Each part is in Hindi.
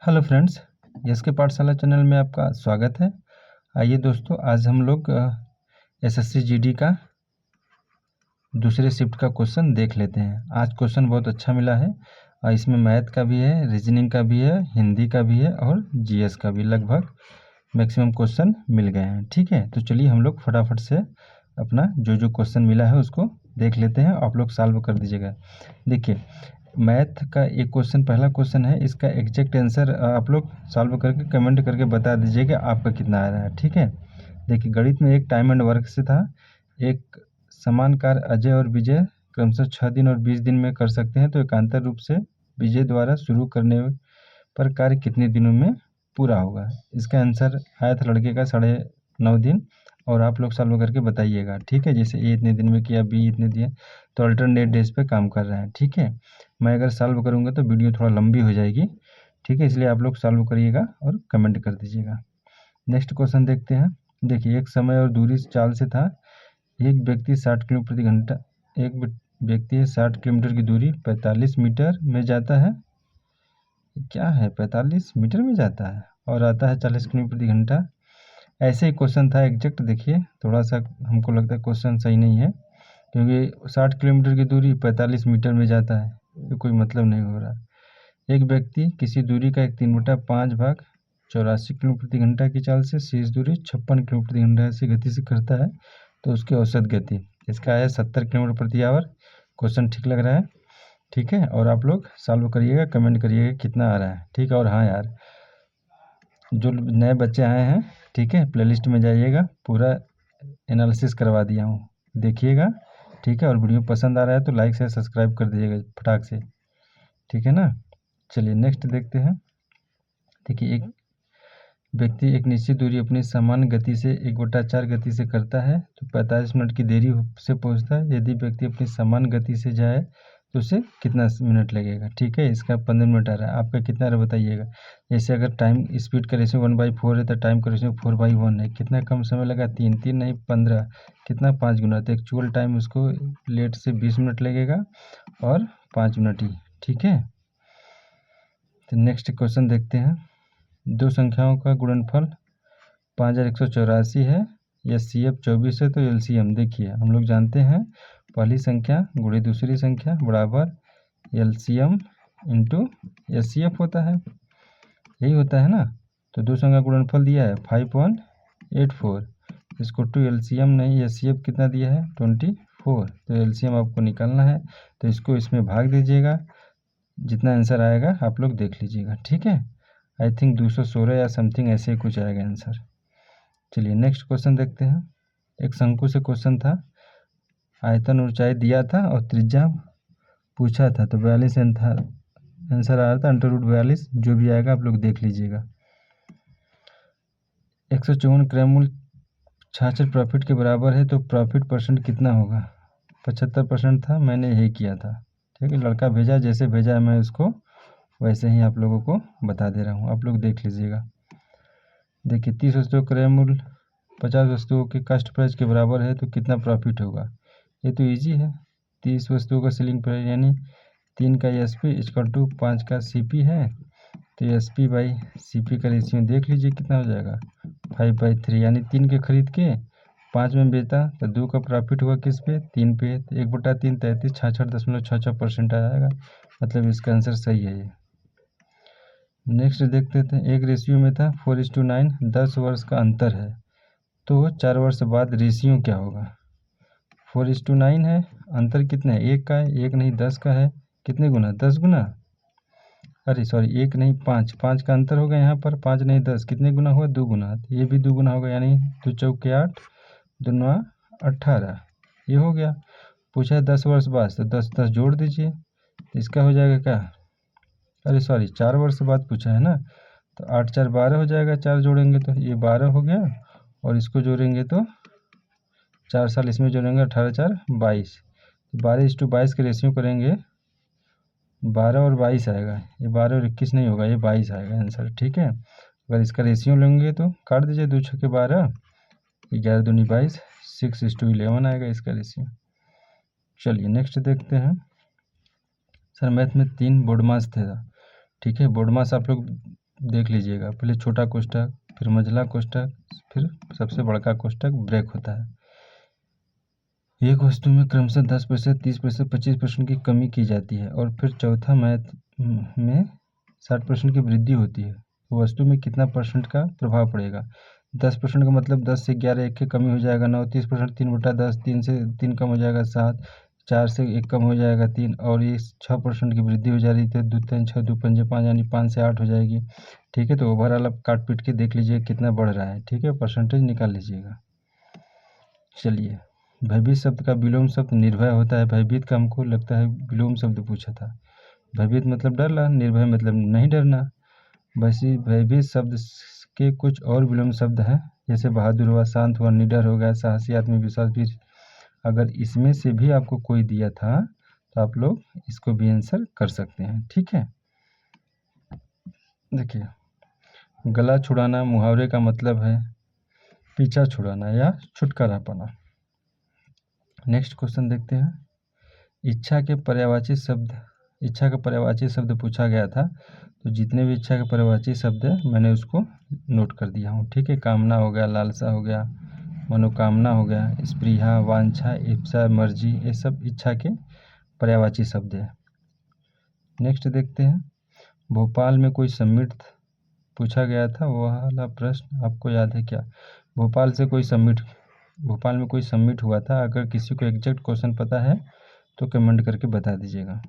हेलो फ्रेंड्स, यस के पाठशाला चैनल में आपका स्वागत है। आइए दोस्तों, आज हम लोग एसएससी जीडी का दूसरे शिफ्ट का क्वेश्चन देख लेते हैं। आज क्वेश्चन बहुत अच्छा मिला है और इसमें मैथ का भी है, रीजनिंग का भी है, हिंदी का भी है और जीएस का भी। लगभग मैक्सिमम क्वेश्चन मिल गए हैं। ठीक है, तो चलिए हम लोग फटाफट से अपना जो जो क्वेश्चन मिला है उसको देख लेते हैं। आप लोग सॉल्व कर दीजिएगा। देखिए, मैथ का एक क्वेश्चन, पहला क्वेश्चन है, इसका एग्जैक्ट आंसर आप लोग सॉल्व करके कमेंट करके बता दीजिएगा आपका कितना आ रहा है। ठीक है, देखिए, गणित में एक टाइम एंड वर्क से था। एक समान कार्य अजय और विजय क्रमशः 6 दिन और 20 दिन में कर सकते हैं, तो एकांतर रूप से विजय द्वारा शुरू करने पर कार्य कितने दिनों में पूरा होगा। इसका आंसर आया था लड़के का 9.5 दिन, और आप लोग सॉल्व करके बताइएगा। ठीक है, जैसे ए इतने दिन में किया, बी इतने दिए, तो अल्टरनेट डेज पे काम कर रहा है। ठीक है, मैं अगर सॉल्व करूँगा तो वीडियो थोड़ा लंबी हो जाएगी। ठीक है, इसलिए आप लोग सॉल्व करिएगा और कमेंट कर दीजिएगा। नेक्स्ट क्वेश्चन देखते हैं। देखिए, एक समय और दूरी चाल से था। एक व्यक्ति 60 किलोमीटर प्रति घंटा एक व्यक्ति 60 किलोमीटर की दूरी 45 मीटर में जाता है। क्या है, 45 मीटर में जाता है और आता है 40 किलोमीटर प्रति घंटा। ऐसे ही क्वेश्चन था एग्जैक्ट। देखिए, थोड़ा सा हमको लगता है क्वेश्चन सही नहीं है, क्योंकि 60 किलोमीटर की दूरी 45 मीटर में जाता है, तो कोई मतलब नहीं हो रहा। एक व्यक्ति किसी दूरी का 1/3 भाग 84 किलोमीटर प्रति घंटा की चाल से शेष दूरी 56 किलोमीटर प्रति घंटा से गति से करता है, तो उसकी औसत गति इसका है 70 किलोमीटर प्रति आवर। क्वेश्चन ठीक लग रहा है? ठीक है, और आप लोग सॉल्व करिएगा, कमेंट करिएगा कितना आ रहा है। ठीक है, और हाँ यार, जो नए बच्चे आए हैं, ठीक है, प्लेलिस्ट में जाइएगा, पूरा एनालिसिस करवा दिया हूँ, देखिएगा। ठीक है, और वीडियो पसंद आ रहा है तो लाइक से सब्सक्राइब कर दीजिएगा फटाक से। ठीक है ना, चलिए नेक्स्ट देखते हैं। देखिए, एक व्यक्ति एक निश्चित दूरी अपनी समान गति से 1/4 गति से करता है, तो 45 मिनट की देरी से पहुंचता है। यदि व्यक्ति अपनी समान गति से जाए तो उसे कितना मिनट लगेगा। ठीक है, इसका 15 मिनट आ रहा है, आपका कितना आ रहा है बताइएगा। जैसे अगर टाइम स्पीड का रेशियो 1/4 है तो टाइम का रेशियो 4/1 है। कितना कम समय लगा, 3 नहीं 15, कितना 5 गुना, तो एक्चुअल टाइम उसको लेट से 20 मिनट लगेगा और 5 मिनट ही। ठीक है, तो नेक्स्ट क्वेश्चन देखते हैं। दो संख्याओं का गुणनफल 5184 है, एचसीएफ 24 है, तो एलसीएम देखिए, हम लोग जानते हैं पहली संख्या गुणे दूसरी संख्या बराबर एलसीएम इंटू एचसीएफ होता है, यही होता है ना। तो दो संख्या गुणनफल दिया है 5184, इसको टू एलसीएम नहीं, एचसीएफ कितना दिया है 24, तो एलसीएम आपको निकालना है, तो इसको इसमें भाग दीजिएगा, जितना आंसर आएगा आप लोग देख लीजिएगा। ठीक है, आई थिंक 216 या समथिंग ऐसे ही कुछ आएगा आंसर। चलिए नेक्स्ट क्वेश्चन देखते हैं। एक शंकु से क्वेश्चन था, आयतन ऊंचाई दिया था और त्रिज्या पूछा था, तो 42 आंसर आ रहा था, √42, जो भी आएगा आप लोग देख लीजिएगा। 154 क्रय मूल्य 66 प्रॉफिट के बराबर है, तो प्रॉफिट परसेंट कितना होगा। 75% था, मैंने यही किया था। ठीक है, लड़का भेजा, जैसे भेजा है मैं उसको वैसे ही आप लोगों को बता दे रहा हूँ, आप लोग देख लीजिएगा। देखिए, 30 वस्तुओं का क्रय मूल्य 50 वस्तुओं के कास्ट प्राइस के बराबर है, तो कितना प्रॉफिट होगा। ये तो इजी है, 30 वस्तुओं का सेलिंग प्राइस यानी 3 का एसपी इक्वल टू 5 का सीपी है, तो एसपी बाई सीपी का रेशियो देख लीजिए कितना हो जाएगा, 5/3, यानी 3 के खरीद के 5 में बेचा तो 2 का प्रॉफिट हुआ किस पे, 3 पे, तो 1/3 33, 66.66% आ जाएगा। मतलब इसका आंसर सही है ये। नेक्स्ट देखते थे, एक रेशियो में था 4:9, 10 वर्ष का अंतर है, तो 4 वर्ष बाद रेशियो क्या होगा। 4:9 है, अंतर कितना है, 1 का है, 1 नहीं 10 का है, कितने गुना, 10 गुना, अरे सॉरी 1 नहीं 5 का अंतर होगा यहाँ पर, 5 नहीं 10, कितने गुना हुआ, 2 गुना, तो ये भी 2 गुना होगा, यानी 2 चौके 8, 2 9 18, ये हो गया। पूछा है 10 वर्ष बाद, तो 10 10 जोड़ दीजिए, इसका हो जाएगा क्या, अरे सॉरी 4 वर्ष बाद पूछा है ना, तो 8 4 12 हो जाएगा, 4 जोड़ेंगे तो ये 12 हो गया, और इसको जोड़ेंगे तो 4 साल इसमें जोड़ेंगे, 18 4 22, 12:22 के रेशियो करेंगे, 12 और 22 आएगा, ये 12 और 21 नहीं होगा, ये 22 आएगा आंसर। ठीक है, अगर इसका रेशियो लेंगे तो काट दीजिए, 2 छक्के 12, 11 दूनी 22, 6:11 आएगा इसका रेशियो। चलिए नेक्स्ट देखते हैं। सर मैथ में 3 बोर्ड मास थे। ठीक है, बोर्ड मास आप लोग देख लीजिएगा। पहले छोटा कोष्ठक, फिर मंझला कोष्ठक, फिर सबसे बड़का कोष्ठक ब्रेक होता है। एक वस्तु में क्रमशः 10%, 30%, 25% की कमी की जाती है और फिर चौथा मैथ में 60% की वृद्धि होती है। तो वस्तु में कितना परसेंट का प्रभाव पड़ेगा? 10% का मतलब 10 से 11 एक की कमी हो जाएगा 9, 30% 3/10, 3 से 3 कम हो जाएगा 7, 4 से 1 कम हो जाएगा 3, और ये 6% की वृद्धि हो जा रही थी 2 3 6 2 5 5, यानी 5 से 8 हो जाएगी। ठीक है, तो ओवरऑल आप काट पीट के देख लीजिए कितना बढ़ रहा है। ठीक है, परसेंटेज निकाल लीजिएगा। चलिए, भयभीत शब्द का विलोम शब्द निर्भय होता है। भयभीत का हमको लगता है विलोम शब्द पूछा था। भयभीत मतलब डरना, निर्भय मतलब नहीं डरना। वैसे भयभीत शब्द के कुछ और विलोम शब्द हैं, जैसे बहादुर हुआ, शांत हुआ, निडर हो गया, साहसी, आत्मविश्वास भी। अगर इसमें से भी आपको कोई दिया था तो आप लोग इसको भी आंसर कर सकते हैं। ठीक है, देखिए, गला छुड़ाना मुहावरे का मतलब है पीछा छुड़ाना या छुटकारा पाना। नेक्स्ट क्वेश्चन देखते हैं। इच्छा का पर्यायवाची शब्द पूछा गया था, तो जितने भी इच्छा के पर्यायवाची शब्द है मैंने उसको नोट कर दिया हूँ। ठीक है, कामना हो गया, लालसा हो गया, मनोकामना हो गया, स्पृहा, वांछा, इच्छा, मर्जी, ये सब इच्छा के पर्यायवाची शब्द है। नेक्स्ट देखते हैं। भोपाल में कोई समिट पूछा गया था, वह वाला प्रश्न आपको याद है क्या? भोपाल में कोई समिट हुआ था। अगर किसी को एग्जैक्ट क्वेश्चन पता है तो कमेंट करके बता दीजिएगा।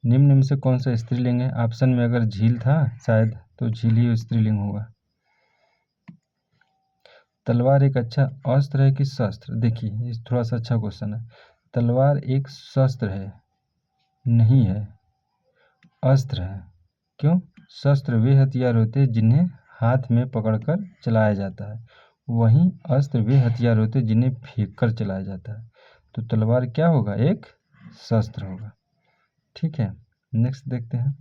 निम्न में से कौन सा स्त्रीलिंग है? ऑप्शन में अगर झील था शायद, तो झील ही स्त्रीलिंग होगा। तलवार एक अच्छा अस्त्र है कि शस्त्र? देखिए, ये थोड़ा सा अच्छा क्वेश्चन है। तलवार एक शस्त्र है, नहीं है, अस्त्र है। क्यों? शस्त्र वे हथियार होते हैं जिन्हें हाथ में पकड़कर चलाया जाता है, वहीं अस्त्र वे हथियार होते हैं जिन्हें फेंक कर चलाया जाता है। तो तलवार क्या होगा? एक शस्त्र होगा। ठीक है, नेक्स्ट देखते हैं।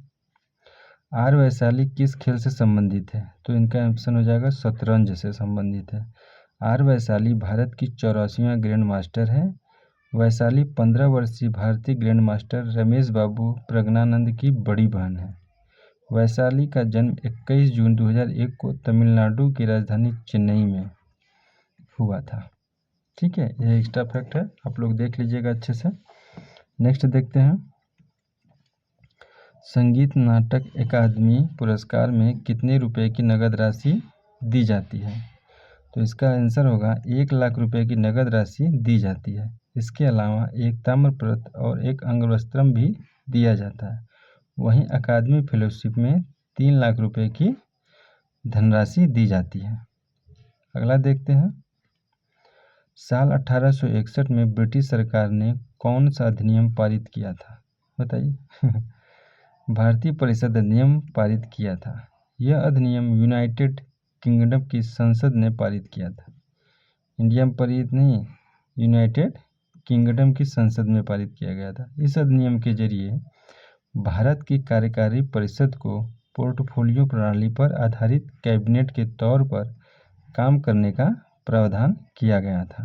आर्य वैशाली किस खेल से संबंधित है? तो इनका ऑप्शन हो जाएगा शतरंज से संबंधित है। आर्य वैशाली भारत की 84वां ग्रैंड मास्टर है। वैशाली 15 वर्षीय भारतीय ग्रैंड मास्टर रमेश बाबू प्रज्ञानंद की बड़ी बहन है। वैशाली का जन्म 21 जून 2001 को तमिलनाडु की राजधानी चेन्नई में हुआ था। ठीक है, यह एक्स्ट्रा फैक्ट है, आप लोग देख लीजिएगा अच्छे से। नेक्स्ट देखते हैं। संगीत नाटक अकादमी पुरस्कार में कितने रुपए की नगद राशि दी जाती है? तो इसका आंसर होगा 1 लाख रुपए की नगद राशि दी जाती है। इसके अलावा एक ताम्रपत्र और एक अंगवस्त्रम भी दिया जाता है। वहीं अकादमी फेलोशिप में 3 लाख रुपए की धनराशि दी जाती है। अगला देखते हैं। साल 1861 में ब्रिटिश सरकार ने कौन सा अधिनियम पारित किया था? बताइए। भारतीय परिषद अधिनियम पारित किया था। यह अधिनियम यूनाइटेड किंगडम की संसद ने पारित किया था। इंडिया में पारित नहीं, यूनाइटेड किंगडम की संसद में पारित किया गया था। इस अधिनियम के जरिए भारत की कार्यकारी परिषद को पोर्टफोलियो प्रणाली पर आधारित कैबिनेट के तौर पर काम करने का प्रावधान किया गया था।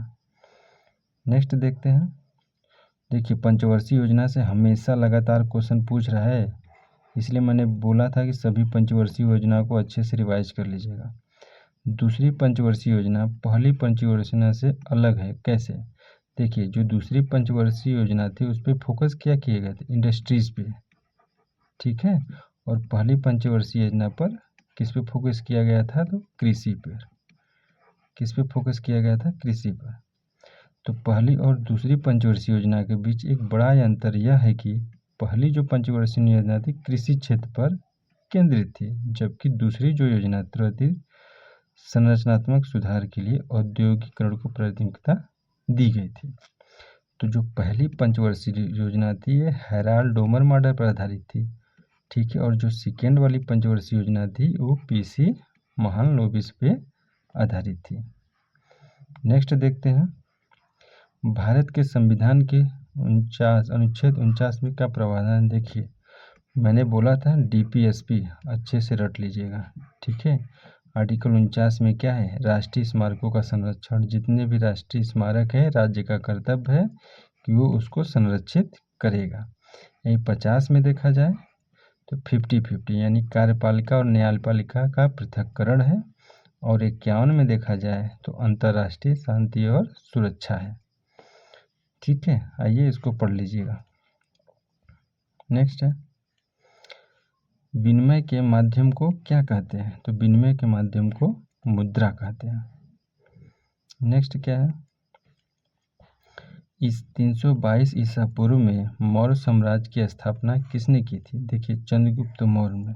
नेक्स्ट देखते हैं। देखिए, पंचवर्षीय योजना से हमेशा लगातार क्वेश्चन पूछ रहा है, इसलिए मैंने बोला था कि सभी पंचवर्षीय योजना को अच्छे से रिवाइज कर लीजिएगा। दूसरी पंचवर्षीय योजना पहली पंचवर्षीय योजना से अलग है। कैसे? देखिए, जो दूसरी पंचवर्षीय योजना थी उस पर फोकस क्या किए गए थे? इंडस्ट्रीज पे। ठीक है, और पहली पंचवर्षीय योजना पर किस पे फोकस किया गया था? तो कृषि पर। किस पे फोकस किया गया था? कृषि पर। तो पहली और दूसरी पंचवर्षीय योजना के बीच एक बड़ा अंतर यह है कि पहली जो पंचवर्षीय योजना थी कृषि क्षेत्र पर केंद्रित थी, जबकि दूसरी जो योजना थी संरचनात्मक सुधार के लिए औद्योगिकरण को प्राथमिकता दी गई थी। तो जो पहली पंचवर्षीय योजना थी ये हेराल्ड डोमर मॉडल पर आधारित थी। ठीक है, और जो सेकेंड वाली पंचवर्षीय योजना थी वो पीसी महालनोबिस पे आधारित थी। नेक्स्ट देखते हैं। भारत के संविधान के अनुच्छेद 49 में का प्रावधान? देखिए, मैंने बोला था डीपीएसपी, अच्छे से रट लीजिएगा। ठीक है, आर्टिकल 49 में क्या है? राष्ट्रीय स्मारकों का संरक्षण। जितने भी राष्ट्रीय स्मारक है राज्य का कर्तव्य है कि वो उसको संरक्षित करेगा। यही 50 में देखा जाए तो 50-50 यानी कार्यपालिका और न्यायपालिका का पृथक्करण है। और 51 में देखा जाए तो अंतर्राष्ट्रीय शांति और सुरक्षा है। ठीक है, आइए इसको पढ़ लीजिएगा। नेक्स्ट है, विनिमय के माध्यम को क्या कहते हैं? तो विनिमय के माध्यम को मुद्रा कहते हैं। नेक्स्ट क्या है, इस 322 ईसा पूर्व में मौर्य साम्राज्य की स्थापना किसने की थी? देखिए, चंद्रगुप्त मौर्य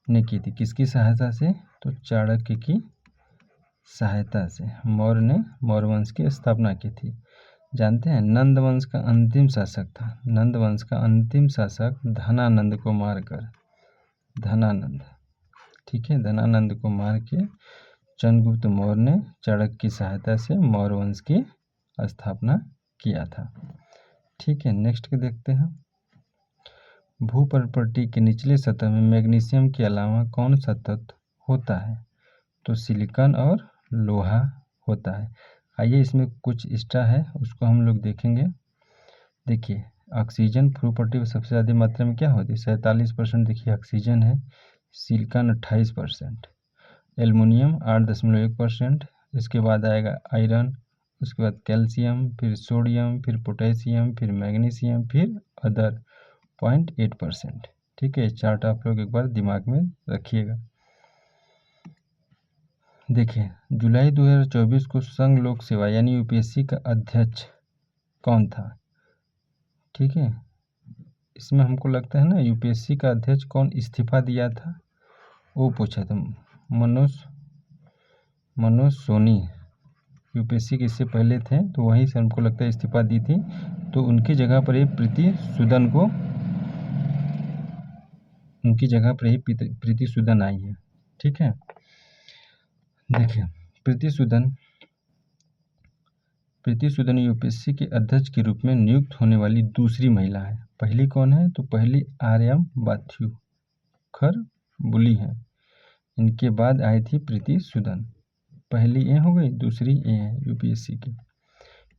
ने की थी। किसकी सहायता से? तो चाणक्य की सहायता से मौर्य ने मौर्य वंश की स्थापना की थी। जानते हैं, नंद वंश का अंतिम शासक था। नंद वंश का अंतिम शासक धनानंद को मारकर, धनानंद, ठीक है, धनानंद को मार के चंद्रगुप्त मौर्य ने चाणक्य की सहायता से मौर्य वंश की स्थापना किया था। ठीक है, नेक्स्ट के देखते हैं, भूपर्पटी के निचले सतह में मैग्नीशियम के अलावा कौन सा तत्व होता है? तो सिलिकॉन और लोहा होता है। आइए इसमें कुछ एक्स्ट्रा है, उसको हम लोग देखेंगे। देखिए, ऑक्सीजन भूपर्टी पर सबसे ज़्यादा मात्रा में क्या होती है? 47%। देखिए, ऑक्सीजन है। सिलिकॉन 28%, एल्युमिनियम 8.1%, इसके बाद आएगा आयरन, उसके बाद कैल्शियम, फिर सोडियम, फिर पोटेशियम, फिर मैग्नीशियम, फिर अदर 0.8%। ठीक है, चार्ट आप लोग एक बार दिमाग में रखिएगा। देखिए, जुलाई 2024 को संघ लोक सेवा यानी यूपीएससी का अध्यक्ष कौन था? ठीक है, इसमें हमको लगता है ना, यूपीएससी का अध्यक्ष कौन इस्तीफा दिया था वो पूछा था। मनोज सोनी यूपीएससी के इससे पहले थे, तो वहीं से हमको लगता है इस्तीफा दी थी। तो उनकी जगह पर ही प्रीति सूदन आई है। ठीक है, देखिए, प्रीति सूदन यूपीएससी के अध्यक्ष के रूप में नियुक्त होने वाली दूसरी महिला है। पहली कौन है? तो पहली आर्यम बाथ्यू खरबुली है। इनके बाद आई थी प्रीति सूदन। पहली ए हो गई, दूसरी ए है यूपीएससी की।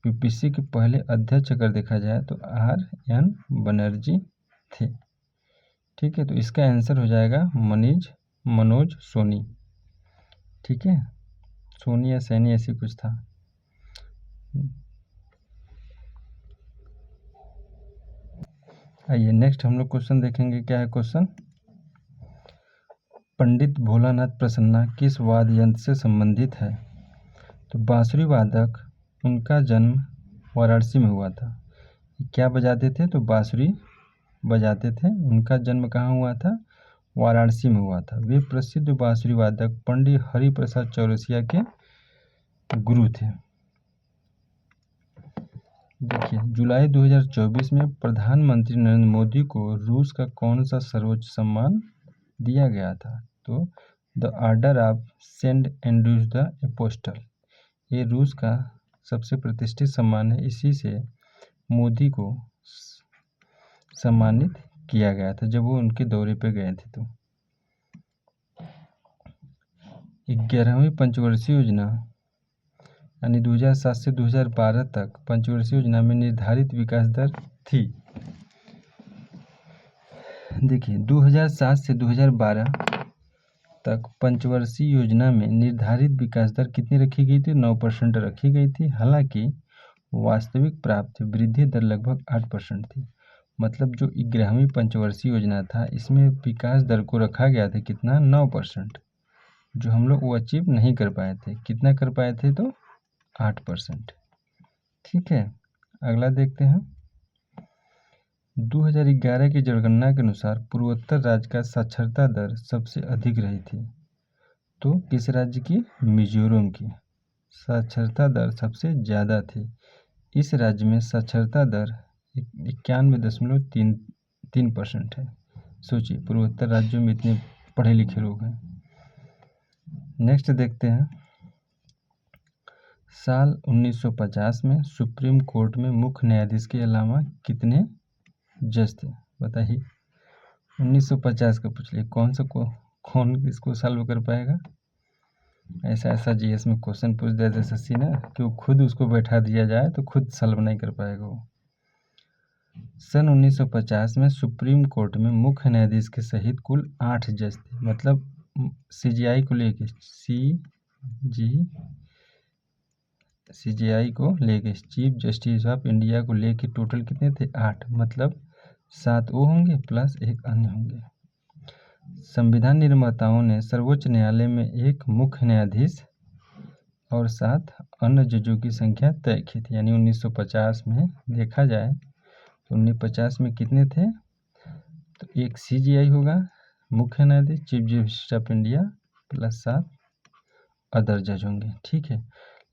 यूपीएससी के पहले अध्यक्ष अगर देखा जाए तो RN बनर्जी थे। ठीक है, तो इसका आंसर हो जाएगा मनोज सोनी। ठीक है, सोनी या सैनी ऐसी कुछ था। आइए नेक्स्ट हम लोग क्वेश्चन देखेंगे। क्या है क्वेश्चन? पंडित भोलानाथ प्रसन्ना किस वाद्य यंत्र से संबंधित है? तो बांसुरी वादक, उनका जन्म वाराणसी में हुआ था। क्या बजाते थे? तो बांसुरी बजाते थे। उनका जन्म कहाँ हुआ था? वाराणसी में हुआ था। वे प्रसिद्ध बांसुरी वादक पंडित हरिप्रसाद चौरसिया के गुरु थे। देखिए, जुलाई 2024 में प्रधानमंत्री नरेंद्र मोदी को रूस का कौन सा सर्वोच्च सम्मान दिया गया था? तो the order of Saint Andrews the apostle. ये रूस का सबसे प्रतिष्ठित सम्मान है। इसी से मोदी को सम्मानित किया गया था जब वो उनके दौरे पे गए थे। तो 11वीं पंचवर्षीय योजना यानी 2007 से 2012 तक पंचवर्षीय योजना में निर्धारित विकास दर थी। देखिए, 2007 से 2012 तक पंचवर्षीय योजना में निर्धारित विकास दर कितनी रखी गई थी? 9% रखी गई थी। हालांकि वास्तविक प्राप्त वृद्धि दर लगभग 8% थी। मतलब जो 11वीं पंचवर्षीय योजना था, इसमें विकास दर को रखा गया था कितना? 9%, जो हम लोग वो अचीव नहीं कर पाए थे। कितना कर पाए थे? तो 8%। ठीक है, अगला देखते हैं। 2011 की जनगणना के अनुसार पूर्वोत्तर राज्य का साक्षरता दर सबसे अधिक रही थी। तो किस राज्य की? मिजोरम की साक्षरता दर सबसे ज़्यादा थी। इस राज्य में साक्षरता दर 91.33% है। सोचिए, पूर्वोत्तर राज्यों में इतने पढ़े लिखे लोग हैं। नेक्स्ट देखते हैं। साल 1950 में सुप्रीम कोर्ट में मुख्य न्यायाधीश के अलावा कितने जज थे? बताइए, 1950 का पूछ लिया, कौन इसको सॉल्व कर पाएगा? ऐसा जीएस में क्वेश्चन पूछ दिया जैसे ना कि वो खुद उसको बैठा दिया जाए तो खुद सॉल्व नहीं कर पाएगा वो। सन 1950 में सुप्रीम कोर्ट में मुख्य न्यायाधीश के सहित कुल 8 जज थे। मतलब सीजीआई को लेके सीजीआई को लेके चीफ जस्टिस ऑफ इंडिया को लेके टोटल कितने थे? 8। मतलब 7 वो होंगे प्लस एक अन्य होंगे। संविधान निर्माताओं ने सर्वोच्च न्यायालय में एक मुख्य न्यायाधीश और 7 अन्य जजों की संख्या तय की थी। यानी 1950 में देखा जाए तो 1950 में कितने थे? तो एक सीजीआई होगा, मुख्य न्यायाधीश chief justice of India plus 7 other जज होंगे। ठीक है,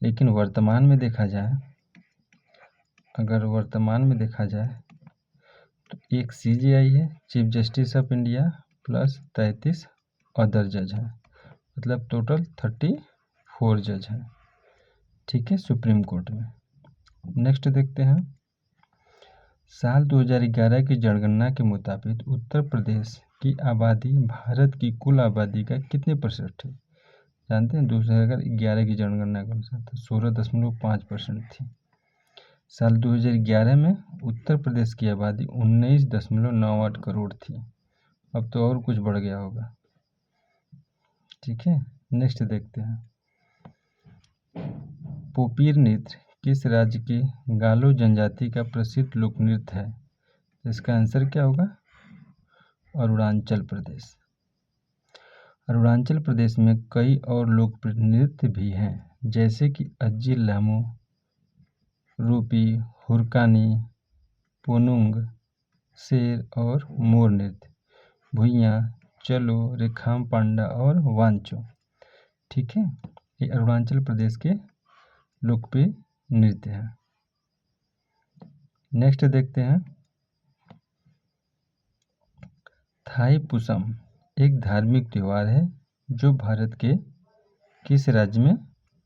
लेकिन वर्तमान में देखा जाए, अगर वर्तमान में देखा जाए तो एक सीजीआई है chief justice of India plus 33 other जज हैं। मतलब टोटल 34 जज हैं। ठीक है, सुप्रीम कोर्ट में। नेक्स्ट देखते हैं, साल 2011 की जनगणना के मुताबिक उत्तर प्रदेश की आबादी भारत की कुल आबादी का कितने % है? जानते हैं? 2011 की जनगणना के अनुसार तो 16.5% थी। साल 2011 में उत्तर प्रदेश की आबादी 19.98 करोड़ थी। अब तो और कुछ बढ़ गया होगा। ठीक है, नेक्स्ट देखते हैं, पोपीर नृत्य किस राज्य की गालो जनजाति का प्रसिद्ध लोक नृत्य है? इसका आंसर क्या होगा? अरुणाचल प्रदेश। अरुणाचल प्रदेश में कई और लोकप्रिय नृत्य भी हैं, जैसे कि अज्जी लामो, रूपी, हुरकानी, पोनुंग, शेर और मोर नृत्य, भुइयाँ, चलो, रेखाम पांडा और वांचो। ठीक है, ये अरुणाचल प्रदेश के लोकप्रिय नृत्य हैं। नेक्स्ट देखते हैं, थाईपुसम एक धार्मिक त्यौहार है जो भारत के किस राज्य में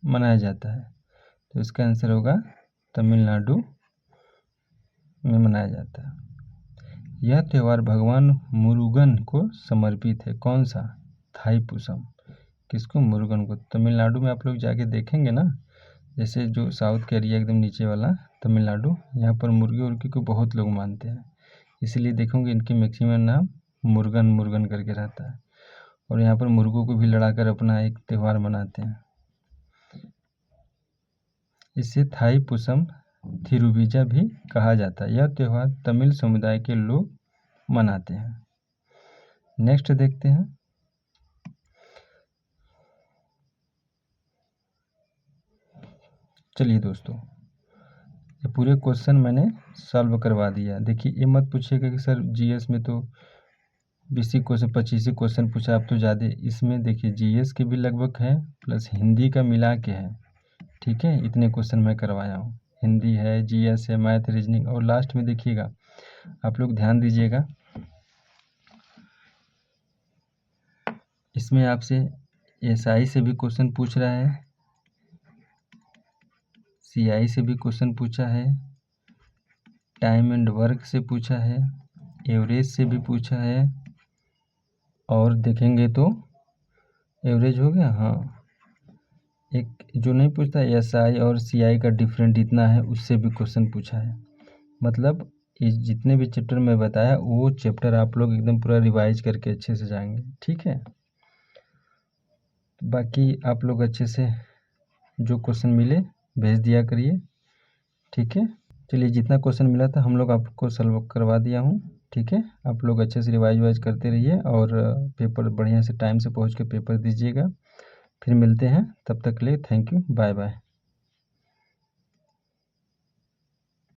मनाया जाता है? तो इसका आंसर होगा तमिलनाडु में मनाया जाता है। यह त्यौहार भगवान मुरुगन को समर्पित है। कौन सा? थाईपुसम। किसको? मुरुगन को। तमिलनाडु में आप लोग जाके देखेंगे ना, जैसे जो साउथ का एरिया एकदम नीचे वाला तमिलनाडु, यहाँ पर मुर्गी उर्गी को बहुत लोग मानते हैं, इसलिए देखोगे इनके मैक्सिमम नाम मुरुगन करके रहता है। और यहाँ पर मुर्गों को भी लड़ाकर अपना एक त्यौहार मनाते हैं। इसे थाईपुसम थिरुविजा भी कहा जाता है। यह त्यौहार तमिल समुदाय के लोग मनाते हैं। नेक्स्ट देखते हैं, चलिए दोस्तों, ये पूरे क्वेश्चन मैंने सॉल्व करवा दिया। देखिए, ये मत पूछिएगा कि सर जीएस में तो 20 क्वेश्चन 25 क्वेश्चन पूछा, आप तो ज़्यादा। इसमें देखिए जीएस के भी लगभग है प्लस हिंदी का मिला के है। ठीक है, इतने क्वेश्चन मैं करवाया हूँ। हिंदी है, जीएस है, मैथ, रीजनिंग, और लास्ट में देखिएगा, आप लोग ध्यान दीजिएगा, इसमें आपसे एसआई से भी क्वेश्चन पूछ रहा है, सीआई से भी क्वेश्चन पूछा है, टाइम एंड वर्क से पूछा है, एवरेज से भी पूछा है, और देखेंगे तो एवरेज हो गया, हाँ, एक जो नहीं पूछता एसआई और सीआई का डिफरेंट इतना है, उससे भी क्वेश्चन पूछा है। मतलब इस जितने भी चैप्टर में बताया वो चैप्टर आप लोग एकदम पूरा रिवाइज करके अच्छे से जाएंगे। ठीक है, बाकी आप लोग अच्छे से जो क्वेश्चन मिले भेज दिया करिए। ठीक है, चलिए, जितना क्वेश्चन मिला था हम लोग आपको सॉल्व करवा दिया हूँ। ठीक है, आप लोग अच्छे से रिवाइज करते रहिए और पेपर बढ़िया से टाइम से पहुँच के पेपर दीजिएगा। फिर मिलते हैं, तब तक के लिए थैंक यू, बाय बाय।